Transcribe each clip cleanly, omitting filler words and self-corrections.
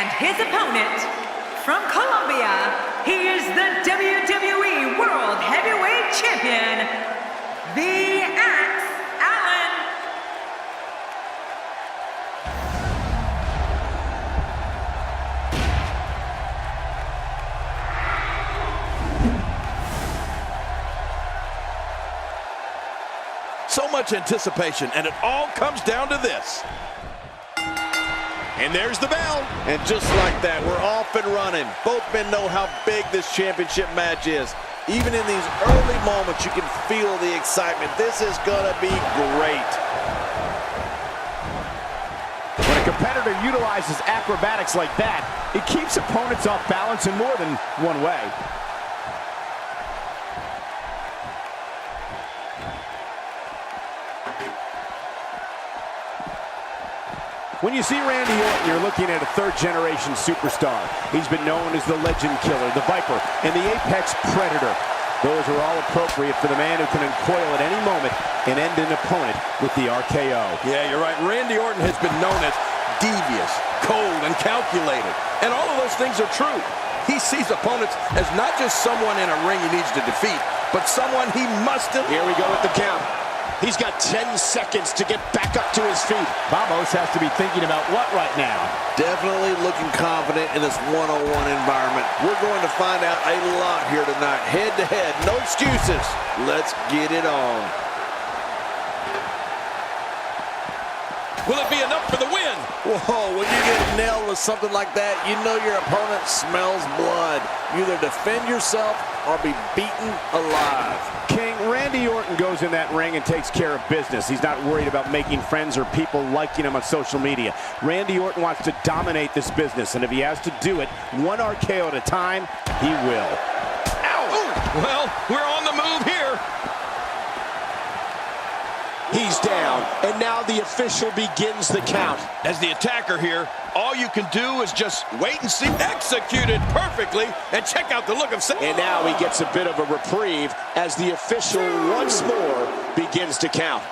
And his opponent, from Colombia, he is the WWE World Heavyweight Champion, the Axe Allen. So much anticipation, and it all comes down to this. And there's the bell. And just like that, we're off and running. Both men know how big this championship match is. Even in these early moments, you can feel the excitement. This is gonna be great. When a competitor utilizes acrobatics like that, it keeps opponents off balance in more than one way. When you see Randy Orton, you're looking at a third-generation superstar. He's been known as the Legend Killer, the Viper, and the Apex Predator. Those are all appropriate for the man who can uncoil at any moment and end an opponent with the RKO. Yeah, you're right. Randy Orton has been known as devious, cold, and calculated. And all of those things are true. He sees opponents as not just someone in a ring he needs to defeat, but someone he must... Here we go with the count. He's got 10 seconds to get back up to his feet. Vamos has to be thinking about what right now? Definitely looking confident in this one-on-one environment. We're going to find out a lot here tonight. Head-to-head, no excuses. Let's get it on. Will it be enough for the win? Whoa, when you get nailed with something like that, you know your opponent smells blood. You either defend yourself or be beaten alive. King, Randy Orton goes in that ring and takes care of business. He's not worried about making friends or people liking him on social media. Randy Orton wants to dominate this business, and if he has to do it one RKO at a time, he will. Ow! Ooh. Well, we're on the move here. He's down, and now the official begins the count. As the attacker here, all you can do is just wait and see. Executed perfectly, and check out the look of... And now he gets a bit of a reprieve as the official once more begins to count.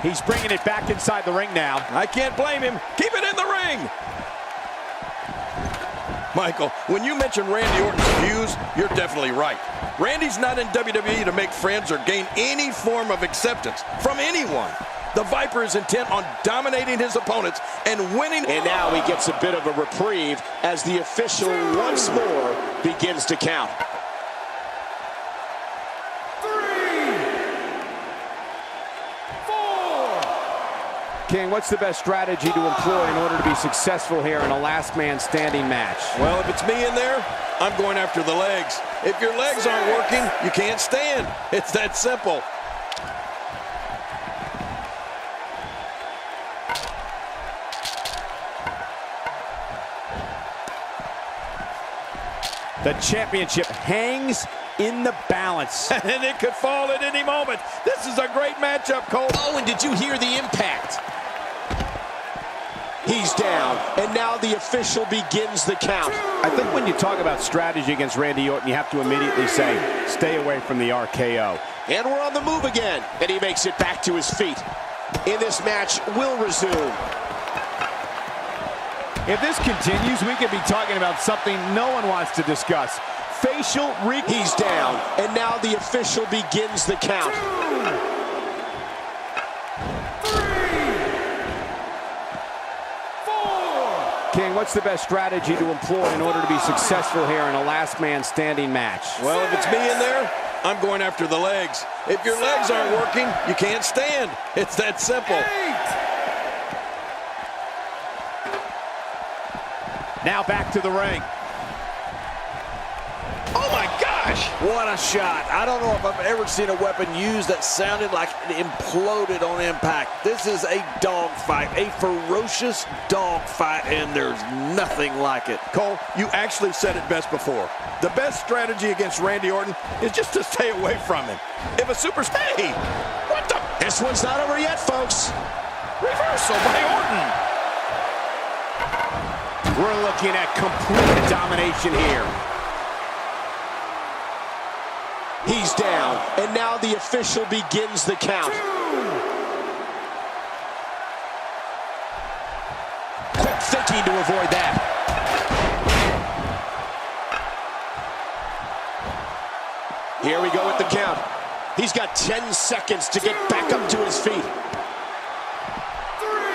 3. He's bringing it back inside the ring now. I can't blame him. Keep it in the ring. Michael, when you mention Randy Orton's views, you're definitely right. Randy's not in WWE to make friends or gain any form of acceptance from anyone. The Viper is intent on dominating his opponents and winning. And now he gets a bit of a reprieve as the official once more begins to count. 3. 4. King, what's the best strategy to employ in order to be successful here in a last man standing match? Well, if it's me in there, I'm going after the legs. If your legs aren't working, you can't stand. It's that simple. The championship hangs in the balance. And it could fall at any moment. This is a great matchup, Cole. Oh, and did you hear the impact? He's down, and now the official begins the count. I think when you talk about strategy against Randy Orton, you have to immediately say, stay away from the RKO. And we're on the move again, and he makes it back to his feet. In this match, will resume. If this continues, we could be talking about something no one wants to discuss. Facial re... He's down, and now the official begins the count. 3. 4. King, what's the best strategy to employ in order to be successful here in a last man standing match? Well, if it's me in there, I'm going after the legs. If your legs aren't working, you can't stand. It's that simple. 8. Now back to the ring. Oh, my gosh! What a shot. I don't know if I've ever seen a weapon used that sounded like it imploded on impact. This is a dogfight, a ferocious dogfight, and there's nothing like it. Cole, you actually said it best before. The best strategy against Randy Orton is just to stay away from him. If a superstar... Hey! What the... This one's not over yet, folks. Reversal by Orton. We're looking at complete domination here. He's down, and now the official begins the count. Quick thinking to avoid that. Here we go with the count. He's got 10 seconds to get back up to his feet.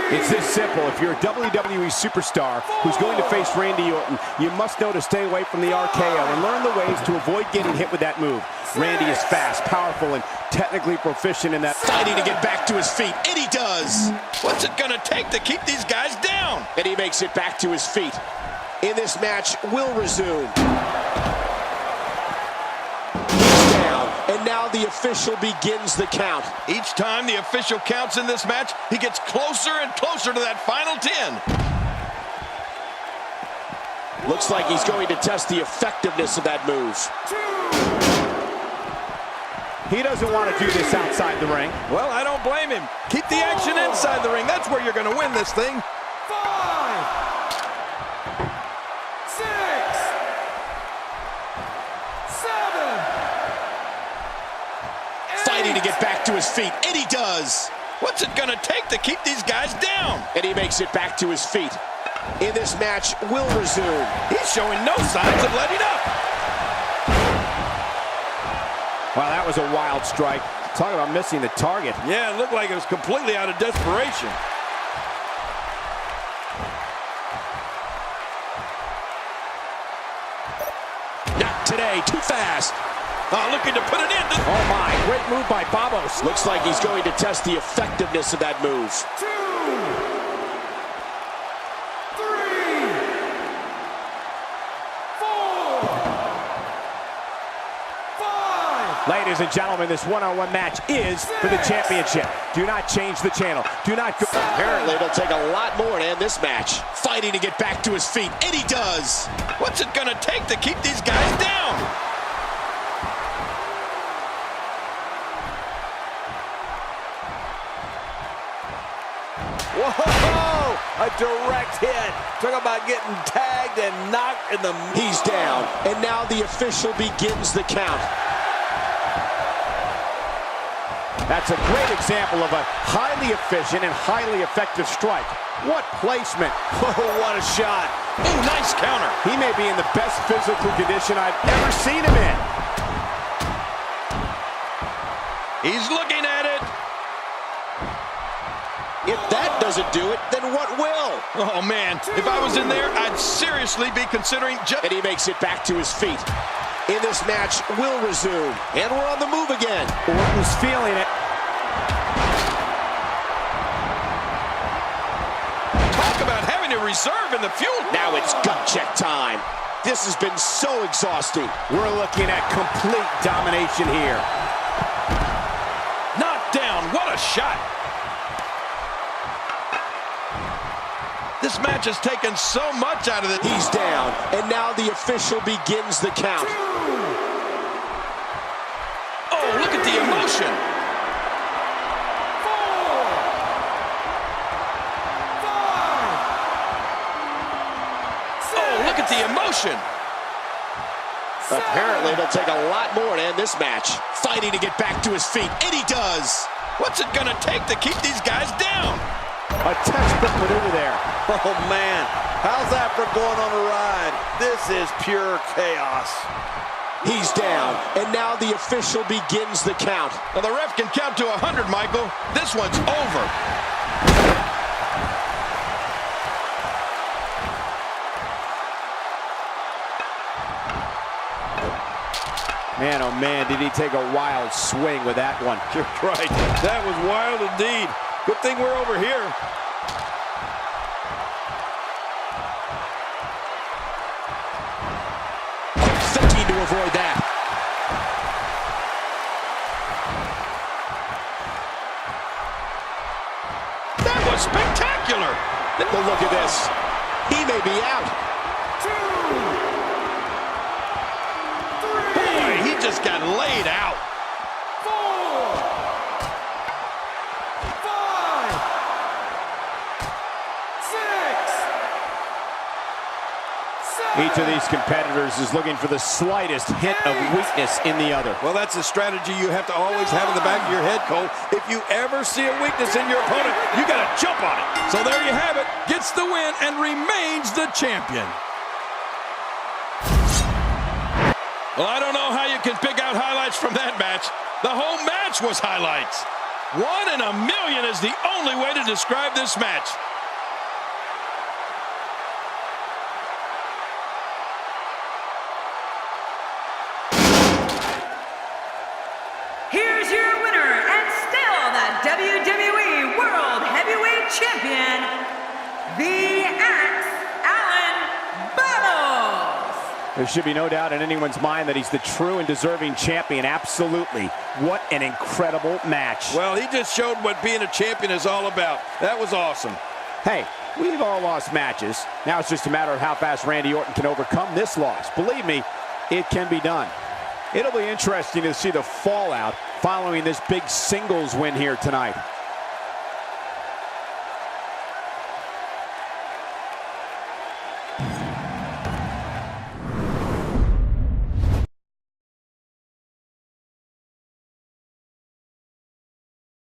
It's this simple. If you're a WWE superstar who's going to face Randy Orton, you must know to stay away from the RKO and learn the ways to avoid getting hit with that move. Randy is fast, powerful, and technically proficient in that. Fighting to get back to his feet, and he does. What's it gonna take to keep these guys down? And he makes it back to his feet. In this match, will resume. And now the official begins the count. Each time the official counts in this match, he gets closer and closer to that final 10. Looks like he's going to test the effectiveness of that move. He doesn't want to do this outside the ring. Well, I don't blame him. Keep the action inside the ring. That's where you're going to win this thing. 5, 6, 7. Fighting to get back to his feet, and he does. What's it going to take to keep these guys down? And he makes it back to his feet. In this match, will resume. He's showing no signs of letting up. Wow, that was a wild strike. Talk about missing the target. Yeah, it looked like it was completely out of desperation. Not today, too fast. Oh, looking to put it in. Oh my, great move by Babos. Looks like he's going to test the effectiveness of that move. 2, 3, 4, 5. Ladies and gentlemen, this one-on-one match is for the championship. Do not change the channel. Do not go. Apparently, it'll take a lot more to end this match. Fighting to get back to his feet, and he does. What's it going to take to keep these guys down? Whoa! A direct hit. Talk about getting tagged and knocked in the... He's down, and now the official begins the count. That's a great example of a highly efficient and highly effective strike. What placement. Oh, what a shot. Ooh, nice counter. He may be in the best physical condition I've ever seen him in. He's looking at it. If that doesn't do it, then what will? Oh, man. If I was in there, I'd seriously be considering just... And he makes it back to his feet. In this match, will resume. And we're on the move again. Orton's feeling it. Talk about having to reserve in the fuel. Now it's gut check time. This has been so exhausting. We're looking at complete domination here. Knocked down. What a shot. This match has taken so much out of it. He's down, and now the official begins the count. Oh, look at the emotion. 4, 5, 6. Oh, look at the emotion. Apparently, it'll take a lot more to end this match. Fighting to get back to his feet, and he does. What's it going to take to keep these guys down? A textbook maneuver there. Oh, man. How's that for going on a ride? This is pure chaos. He's down, and now the official begins the count. Now, the ref can count to 100, Michael. This one's over. Man, oh man, did he take a wild swing with that one. You're right. That was wild indeed. Good thing we're over here. Quick thinking to avoid that. That was spectacular. But look at this. He may be out. 2, 3, Boy, he just got laid out. 4, 5, 6, 7. He of these competitors is looking for the slightest hint of weakness in the other. Well, that's a strategy you have to always have in the back of your head, Cole. If you ever see a weakness in your opponent, you got to jump on it. So there you have it. Gets the win and remains the champion. Well, I don't know how you can pick out highlights from that match. The whole match was highlights. 1 in a million is the only way to describe this match. Here's your winner and still the WWE World Heavyweight Champion, the There should be no doubt in anyone's mind that he's the true and deserving champion. Absolutely. What an incredible match. Well, he just showed what being a champion is all about. That was awesome. Hey, we've all lost matches. Now it's just a matter of how fast Randy Orton can overcome this loss. Believe me, it can be done. It'll be interesting to see the fallout following this big singles win here tonight.